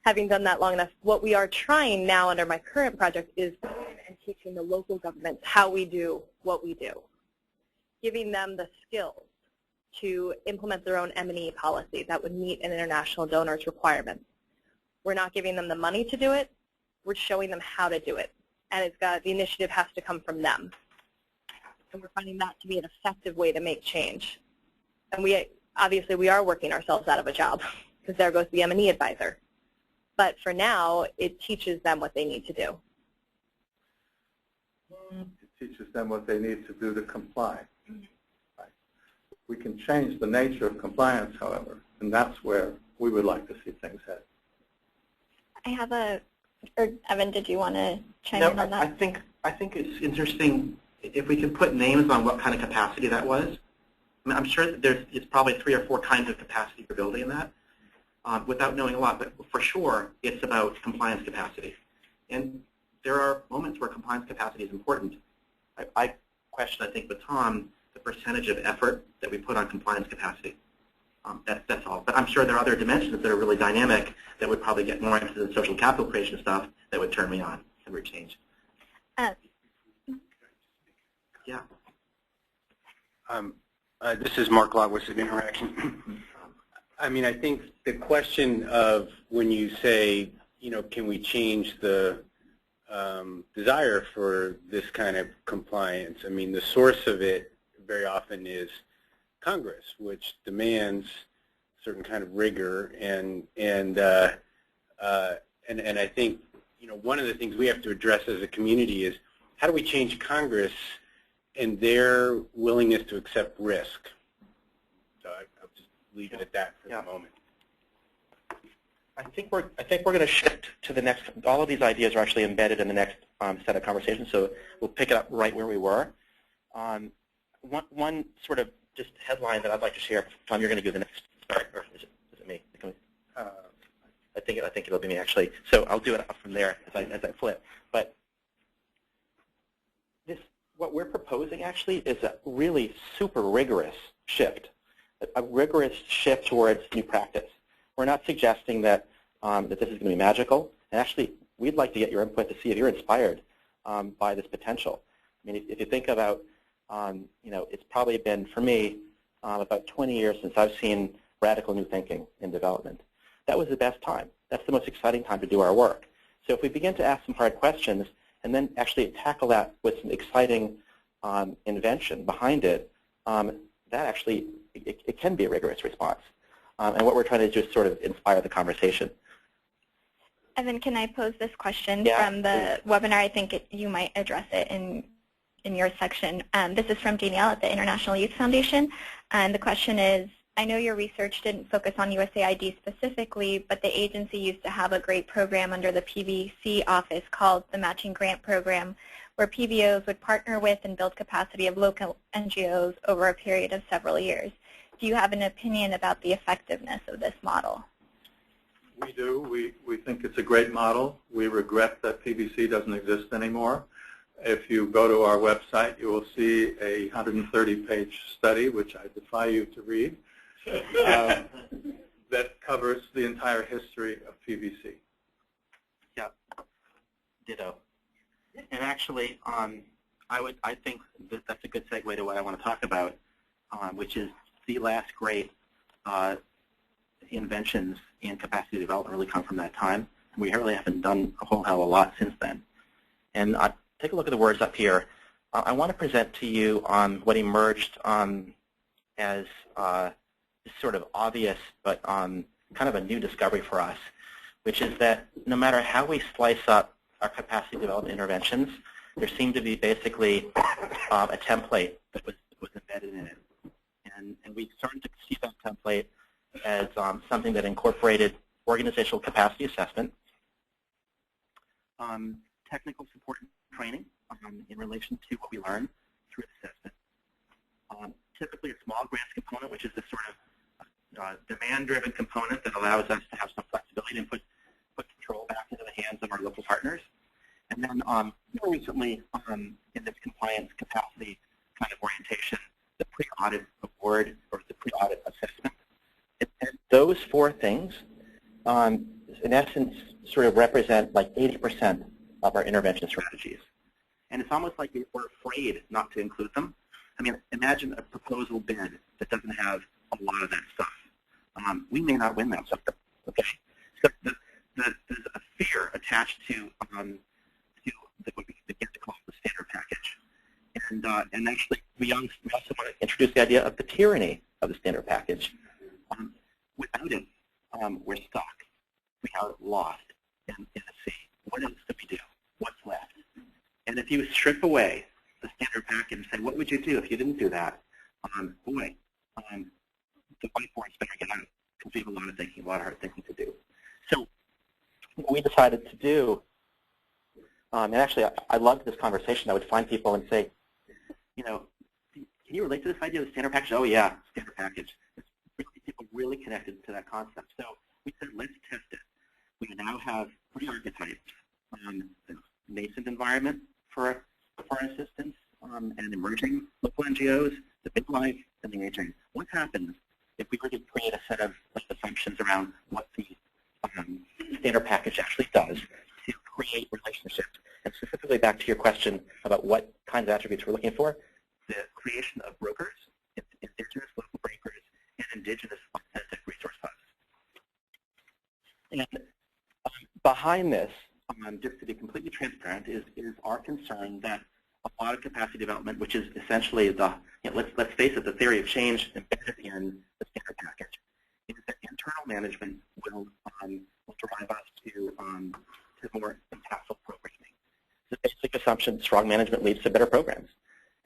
having done that long enough, what we are trying now under my current project is going and teaching the local governments how we do what we do, giving them the skills to implement their own M&E policy that would meet an international donor's requirements. We're not giving them the money to do it. We're showing them how to do it. And the initiative has to come from them. And we're finding that to be an effective way to make change. And obviously we are working ourselves out of a job because there goes the M&E advisor. But for now, it teaches them what they need to do. It teaches them what they need to do to comply. Right. We can change the nature of compliance, however, and that's where we would like to see things head. I have or Evan, did you want to chime in on that? I think it's interesting if we can put names on what kind of capacity that was. I mean, I'm sure that it's probably 3 or 4 kinds of capacity you're building in that. Without knowing a lot, but for sure it's about compliance capacity. And there are moments where compliance capacity is important. I question, I think, with Tom, the percentage of effort that we put on compliance capacity. That's all. But I'm sure there are other dimensions that are really dynamic that would probably get more into the social capital creation stuff that would turn me on and would change. Yeah. This is Mark Logwitz at Interaction. I mean, I think the question of when you say, you know, can we change the desire for this kind of compliance? I mean, the source of it very often is Congress, which demands certain kind of rigor, and I think, you know, one of the things we have to address as a community is how do we change Congress and their willingness to accept risk? So I'll just leave it at that for the moment. I think we're going to shift to the next. All of these ideas are actually embedded in the next set of conversations, so we'll pick it up right where we were. One sort of just headline that I'd like to share. Tom, you're going to do the next. Sorry, or is it me? I think it'll be me actually. So I'll do it up from there as I flip. But what we're proposing actually is a really super rigorous shift, a rigorous shift towards new practice. We're not suggesting that that this is going to be magical. And actually, we'd like to get your input to see if you're inspired by this potential. I mean, if you think about, you know, it's probably been, for me, about 20 years since I've seen radical new thinking in development. That was the best time. That's the most exciting time to do our work. So if we begin to ask some hard questions and then actually tackle that with some exciting invention behind it, that actually, it can be a rigorous response. And what we're trying to do is sort of inspire the conversation. Evan, can I pose this question Yeah, from the webinar? I think you might address it in your section. This is from Danielle at the International Youth Foundation. And the question is, I know your research didn't focus on USAID specifically, but the agency used to have a great program under the PBC office called the Matching Grant Program, where PBOs would partner with and build capacity of local NGOs over a period of several years. Do you have an opinion about the effectiveness of this model? We do. We think it's a great model. We regret that PBC doesn't exist anymore. If you go to our website, you will see a 130-page study, which I defy you to read, that covers the entire history of PBC. Yeah, ditto. And actually, I think that's a good segue to what I want to talk about, which is the last great inventions in capacity development really come from that time. We really haven't done a whole hell of a lot since then. And take a look at the words up here. I want to present to you what emerged as sort of obvious but kind of a new discovery for us, which is that no matter how we slice up our capacity development interventions, there seemed to be basically a template that was embedded in it. And we started to see that template as something that incorporated organizational capacity assessment, technical support and training in relation to what we learn through assessment, typically a small grants component, which is this sort of demand-driven component that allows us to have some flexibility and put control back into the hands of our local partners. And then more recently, in this compliance capacity kind of orientation, the pre-audit award or the pre-audit assessment. And those four things, in essence, sort of represent like 80% of our intervention strategies. And it's almost like we're afraid not to include them. I mean, imagine a proposal bid that doesn't have a lot of that stuff. We may not win that stuff, okay? So there's a fear attached to what we begin to call the standard package. And actually, we also want to introduce the idea of the tyranny of the standard package. Without it, we're stuck. We are lost in the sea. What else do we do? What's left? And if you strip away the standard package and say, what would you do if you didn't do that? Boy, the whiteboard's better get out because we have a lot of hard thinking to do. So what we decided to do, and actually I loved this conversation. I would find people and say, you know, can you relate to this idea of the standard package? Oh yeah, standard package. People really connected to that concept. So we said, let's test it. We now have 3 archetypes: the nascent environment for foreign assistance, and emerging local NGOs, the big life, and the aging. What happens if we were to create a set of assumptions around what the standard package actually does to create relationships? And specifically back to your question about what kinds of attributes we're looking for, the creation of brokers, indigenous local brokers, and indigenous authentic resource hubs. And behind this, just to be completely transparent, is our concern that a lot of capacity development, which is essentially the, let's face it, the theory of change embedded in the standard package, is that internal management will drive us to more impactful programming. The basic assumption, strong management leads to better programs.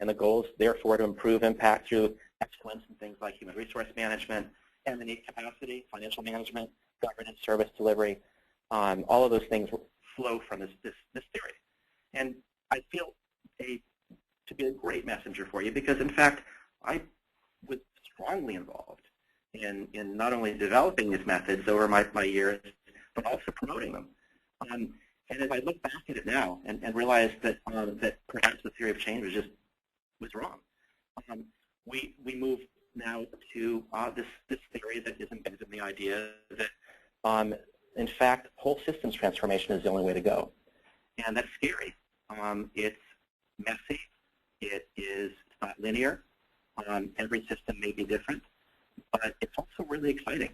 And the goal is, therefore, to improve impact through excellence in things like human resource management, M&E capacity, financial management, governance, service delivery. All of those things flow from this theory. And I feel to be a great messenger for you because, in fact, I was strongly involved in not only developing these methods over my years, but also promoting them. And as I look back at it now and realize that that perhaps the theory of change was wrong, we move now to this theory that is embedded in the idea that, in fact, whole systems transformation is the only way to go. And that's scary. It's messy. It's not linear. Every system may be different, but it's also really exciting.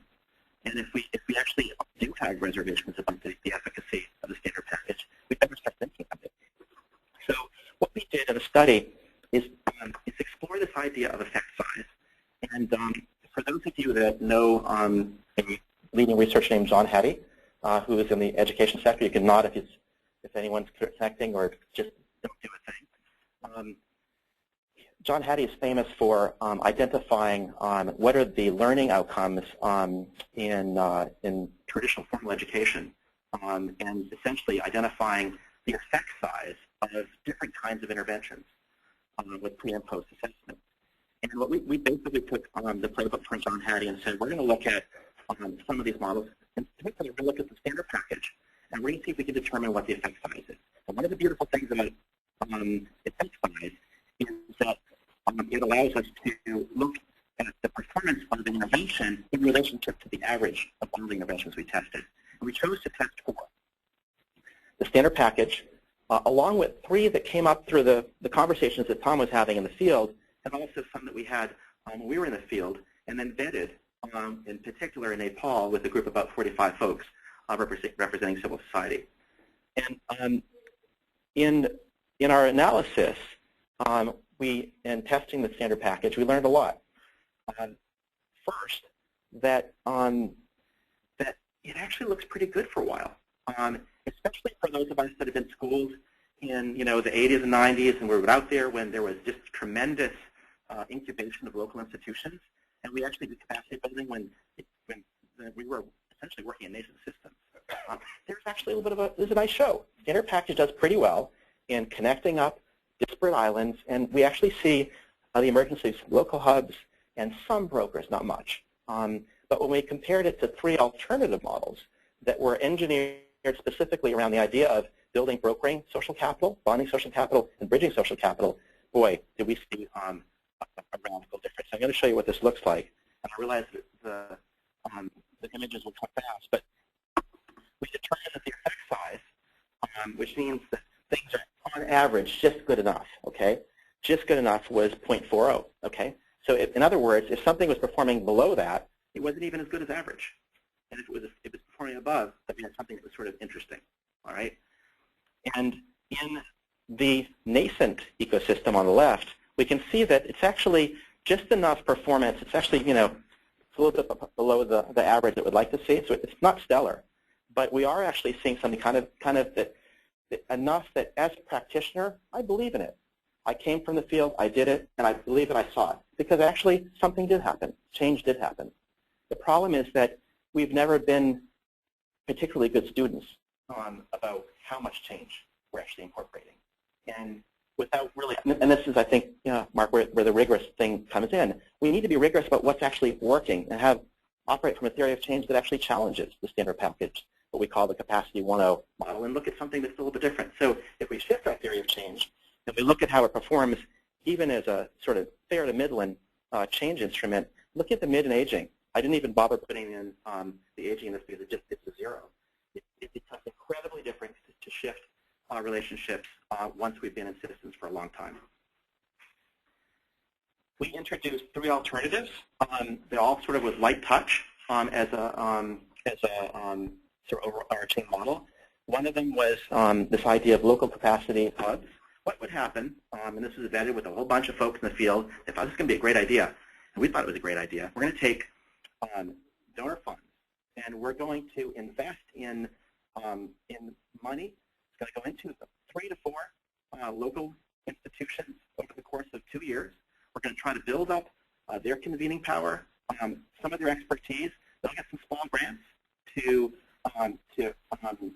And if we actually do have reservations about the efficacy of the standard package, we better start thinking about it. So what we did in the study is explore this idea of effect size. And for those of you that know a leading researcher named John Hattie, who is in the education sector, you can nod if anyone's connecting or just don't do a thing. John Hattie is famous for identifying what are the learning outcomes in traditional formal education, and essentially identifying the effect size of different kinds of interventions with pre- and post-assessment. And what we basically took the playbook from John Hattie and said, we're going to look at some of these models, and particularly we're going to look at the standard package, and we're going to see if we can determine what the effect size is. And one of the beautiful things about effect size is that it allows us to look at the performance of an intervention in relationship to the average of all the interventions we tested. And we chose to test 4. The standard package along with 3 that came up through the conversations that Tom was having in the field, and also some that we had when we were in the field, and then vetted, in particular in Nepal, with a group of about 45 folks representing civil society. And in our analysis, in testing the standard package, we learned a lot. First, that it actually looks pretty good for a while, especially for those of us that have been schooled in the 80s and 90s, and we were out there when there was just tremendous incubation of local institutions, and we actually did capacity building when we were essentially working in nascent systems. There's actually a little bit of there's a nice show. Standard package does pretty well in connecting up disparate islands, and we actually see the emergence of local hubs and some brokers, not much. But when we compared it to 3 alternative models that were engineered specifically around the idea of building brokering social capital, bonding social capital, and bridging social capital, boy, did we see a radical difference. I'm going to show you what this looks like. And I realize that the images will come fast, but we determined that the effect size, which means that things are on average just good enough, okay? Just good enough was 0.40, okay? So in other words, if something was performing below that, it wasn't even as good as average. And if it was performing above, that we had something that was sort of interesting, all right? And in the nascent ecosystem on the left, we can see that it's actually just enough performance. It's actually, it's a little bit below the average that we'd like to see. So it's not stellar, but we are actually seeing something kind of that enough that as a practitioner, I believe in it. I came from the field, I did it, and I believe that I saw it. Because actually, something did happen. Change did happen. The problem is that we've never been particularly good students about how much change we're actually incorporating. And without really, and this is, I think, Mark, where the rigorous thing comes in. We need to be rigorous about what's actually working and operate from a theory of change that actually challenges the standard package, what we call the capacity 1.0 model, and look at something that's a little bit different. So if we shift our theory of change, and we look at how it performs even as a sort of fair to middling change instrument, look at the mid and aging. I didn't even bother putting in the aging in this because it's a 0. It's incredibly different to shift relationships once we've been in systems for a long time. We introduced 3 alternatives. They all sort of with light touch as a sort of overarching model. One of them was this idea of local capacity hubs. What would happen, and this was vetted with a whole bunch of folks in the field, they thought this was going to be a great idea, and we thought it was a great idea. We're going to take donor funds, and we're going to invest in money. It's going to go into 3 to 4 local institutions over the course of 2 years. We're going to try to build up their convening power, some of their expertise. They'll get some small grants to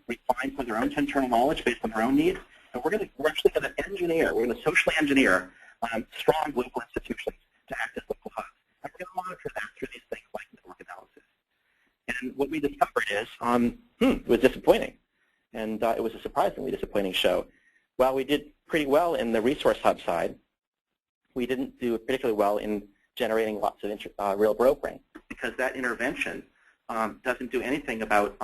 refine some of their own internal knowledge based on their own needs. And we're actually going to engineer, we're going to socially engineer strong local institutions to act as local hubs. And we're going to monitor that through these things like network analysis. And what we discovered is it was disappointing. And it was a surprisingly disappointing show. While we did pretty well in the resource hub side, we didn't do particularly well in generating lots of real brokering, because that intervention doesn't do anything about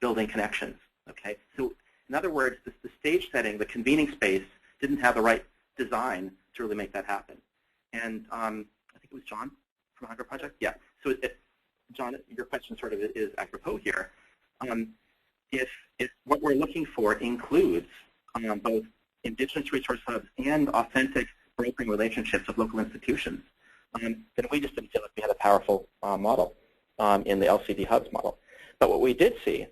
building connections. Okay, so in other words, the stage setting, the convening space, didn't have the right design to really make that happen. And I think it was John from Hunger Project. Yeah. So John, your question sort of is apropos here. If what we're looking for includes both indigenous resource hubs and authentic brokering relationships with local institutions, then we just didn't feel like we had a powerful model in the LCD hubs model. But what we did see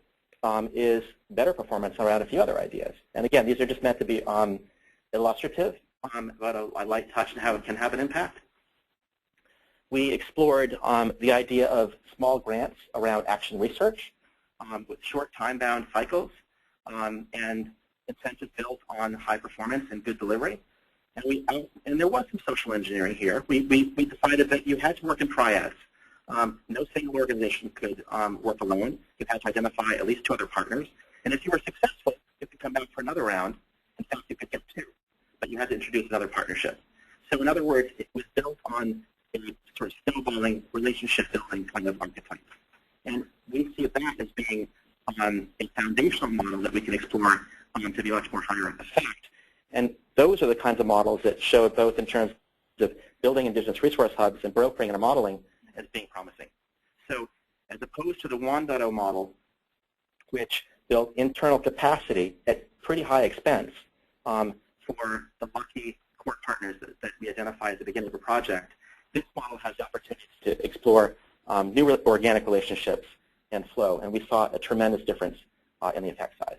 is better performance around a few other ideas. And again, these are just meant to be illustrative about a light touch and how it can have an impact. We explored the idea of small grants around action research with short time-bound cycles and incentives built on high performance and good delivery. And there was some social engineering here. We decided that you had to work in triads. No single organization could work alone. You had to identify at least 2 other partners. And if you were successful, you could come back for another round. In fact, you could get 2. But you had to introduce another partnership. So in other words, it was built on a sort of snowballing, relationship-building kind of archetype. And we see that as being a foundational model that we can explore to be much more higher effect. And those are the kinds of models that show both in terms of building indigenous resource hubs and brokering and modeling as being promising. So as opposed to the 1.0 model, which built internal capacity at pretty high expense for the lucky core partners that we identify at the beginning of a project, this model has the opportunity to explore new organic relationships and flow, and we saw a tremendous difference in the effect size.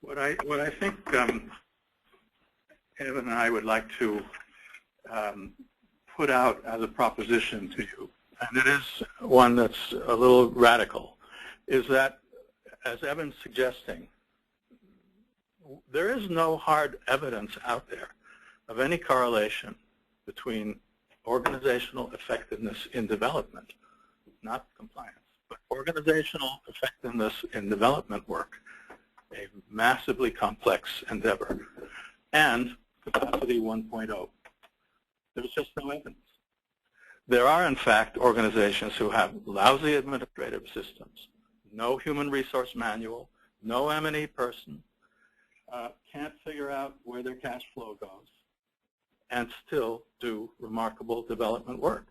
What I think Evan and I would like to put out as a proposition to you, and it is one that's a little radical, is that, as Evan's suggesting, there is no hard evidence out there of any correlation between organizational effectiveness in development, not compliance, but organizational effectiveness in development work, a massively complex endeavor, and capacity 1.0. There's just no evidence. There are, in fact, organizations who have lousy administrative systems, no human resource manual, no M&E person, can't figure out where their cash flow goes, and still do remarkable development work.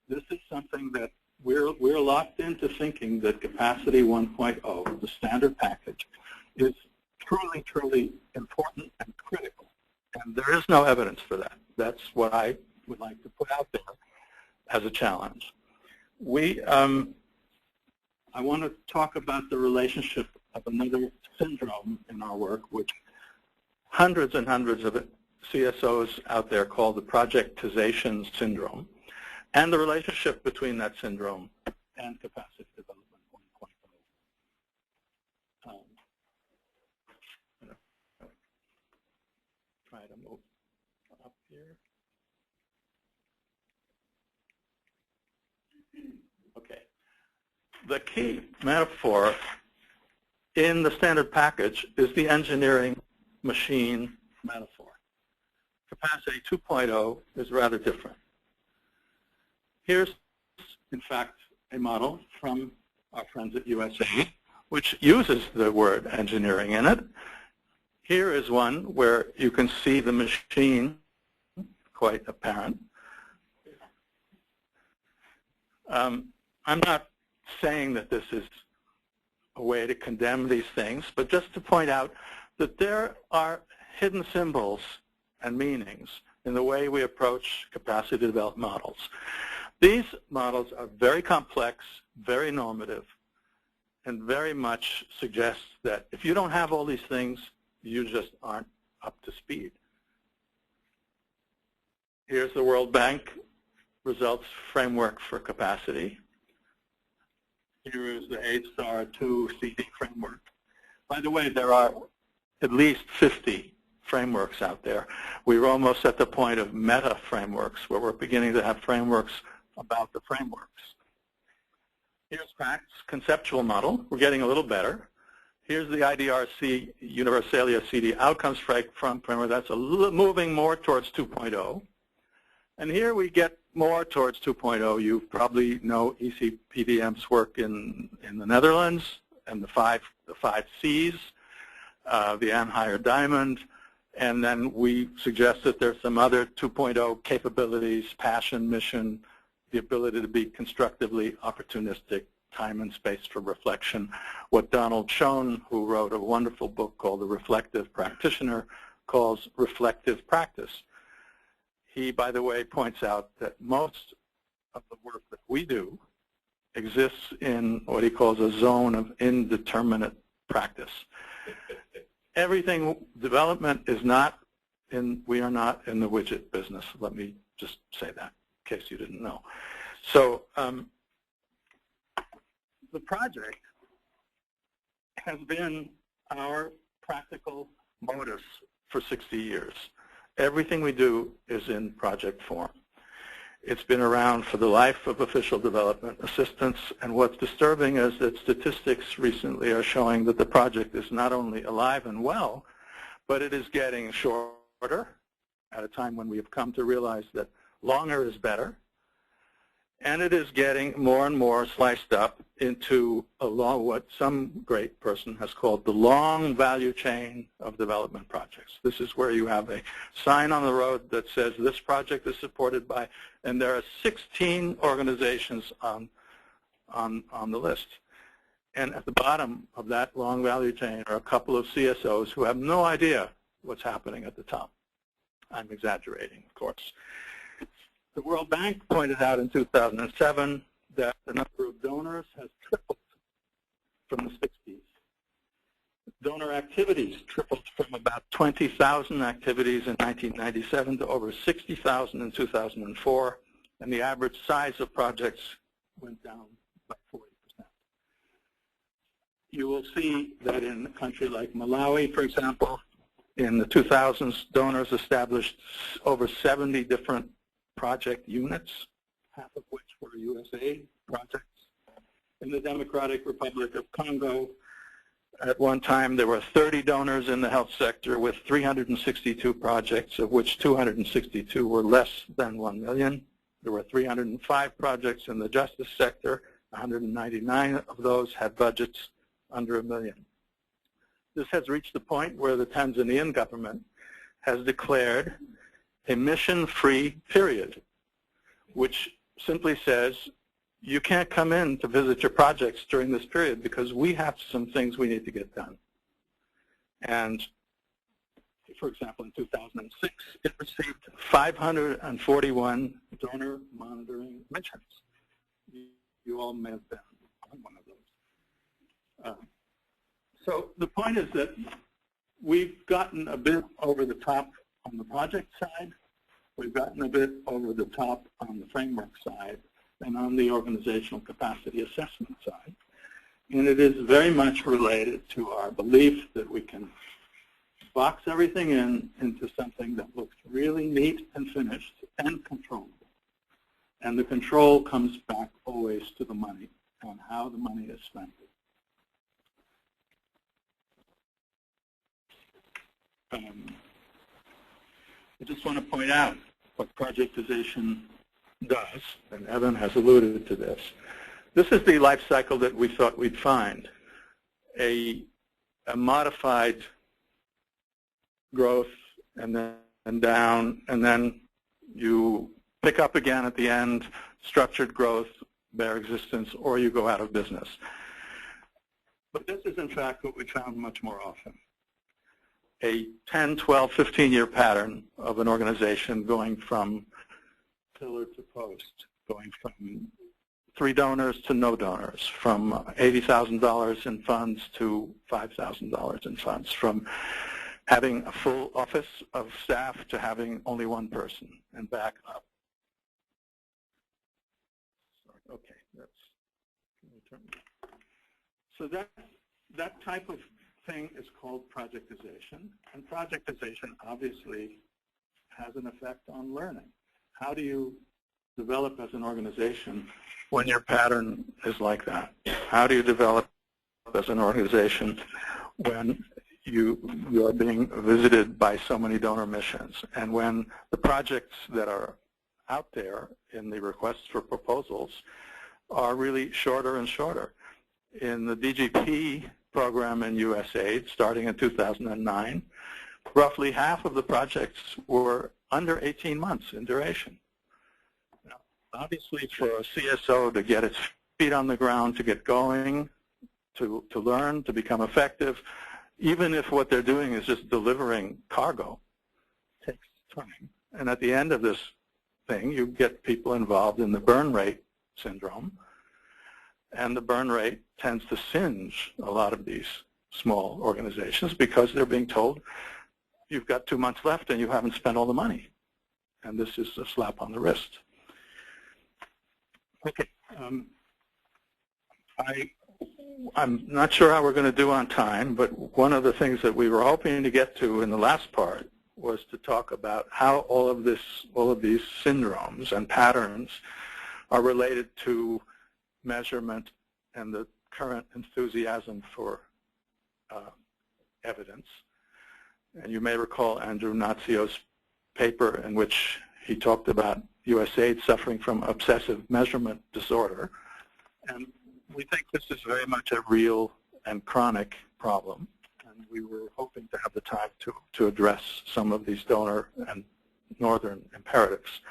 This is something that we're locked into thinking that capacity 1.0, the standard package, is truly, truly important and critical. And there is no evidence for that. That's what I would like to put out there as a challenge. I want to talk about the relationship of another syndrome in our work, which hundreds and hundreds of CSOs out there call the projectization syndrome, and the relationship between that syndrome and capacity development 1.0. Try to move up here. Okay. The key metaphor in the standard package is the engineering machine metaphor. Capacity 2.0 is rather different. Here's, in fact, a model from our friends at USAID, which uses the word engineering in it. Here is one where you can see the machine, quite apparent. I'm not saying that this is a way to condemn these things, but just to point out that there are hidden symbols and meanings in the way we approach capacity to develop models. These models are very complex, very normative, and very much suggest that if you don't have all these things, you just aren't up to speed. Here's the World Bank results framework for capacity. Here is the A*2 CD framework. By the way, there are at least 50 frameworks out there. We're almost at the point of meta frameworks, where we're beginning to have frameworks about the frameworks. Here's PACT's conceptual model. We're getting a little better. Here's the IDRC Universalia CD outcomes framework. That's a little moving more towards 2.0. And here we get more towards 2.0. You probably know ECPDM's work in the Netherlands and the five Cs, the Anheuser Diamond. And then we suggest that there's some other 2.0 capabilities, passion, mission, the ability to be constructively opportunistic, time and space for reflection. What Donald Schoen, who wrote a wonderful book called The Reflective Practitioner, calls reflective practice. He, by the way, points out that most of the work that we do exists in what he calls a zone of indeterminate practice. Everything, development is not in, we are not in the widget business. Let me just say that in case you didn't know. So the project has been our practical modus for 60 years. Everything we do is in project form. It's been around for the life of official development assistance, and what's disturbing is that statistics recently are showing that the project is not only alive and well, but it is getting shorter at a time when we have come to realize that longer is better, And it is getting more and more sliced up into what some great person has called the long value chain of development projects. This is where you have a sign on the road that says this project is supported by, and there are 16 organizations on the list. And at the bottom of that long value chain are a couple of CSOs who have no idea what's happening at the top. I'm exaggerating, of course. The World Bank pointed out in 2007 that the number of donors has tripled from the 60s. Donor activities tripled from about 20,000 activities in 1997 to over 60,000 in 2004, and the average size of projects went down by 40%. You will see that in a country like Malawi, for example, in the 2000s, donors established over 70 different project units, half of which were USAID projects. In the Democratic Republic of Congo, at one time there were 30 donors in the health sector with 362 projects, of which 262 were less than 1 million. There were 305 projects in the justice sector. 199 of those had budgets under $1 million. This has reached the point where the Tanzanian government has declared a mission-free period, which simply says you can't come in to visit your projects during this period because we have some things we need to get done. And for example, in 2006, it received 541 donor monitoring missions. You all may have been on one of those. So the point is that we've gotten a bit over the top on the project side, we've gotten a bit over the top on the framework side, and on the organizational capacity assessment side. And it is very much related to our belief that we can box everything into something that looks really neat and finished and controllable. And the control comes back always to the money and how the money is spent. I just want to point out what projectization does, and Evan has alluded to this. This is the life cycle that we thought we'd find. A modified growth and then down, and then you pick up again at the end, structured growth, bare existence, or you go out of business. But this is in fact what we found much more often. A 10, 12, 15-year pattern of an organization going from pillar to post, going from 3 donors to no donors, from $80,000 in funds to $5,000 in funds, from having a full office of staff to having only 1 person, and back up. Sorry, okay, so that type of thing is called projectization, and projectization obviously has an effect on learning. How do you develop as an organization when your pattern is like that? How do you develop as an organization when you are being visited by so many donor missions, and when the projects that are out there in the requests for proposals are really shorter and shorter? In the DGP program in USAID, starting in 2009, roughly half of the projects were under 18 months in duration. Now, obviously, for a CSO to get its feet on the ground, to get going, to learn, to become effective, even if what they're doing is just delivering cargo, takes time. And at the end of this thing, you get people involved in the burn rate syndrome. And the burn rate tends to singe a lot of these small organizations because they're being told, you've got 2 months left and you haven't spent all the money. And this is a slap on the wrist. Okay. I'm not sure how we're going to do on time, but one of the things that we were hoping to get to in the last part was to talk about how all of these syndromes and patterns are related to measurement and the current enthusiasm for evidence. And you may recall Andrew Nazio's paper in which he talked about USAID suffering from obsessive measurement disorder. And we think this is very much a real and chronic problem. And we were hoping to have the time to address some of these donor and northern imperatives.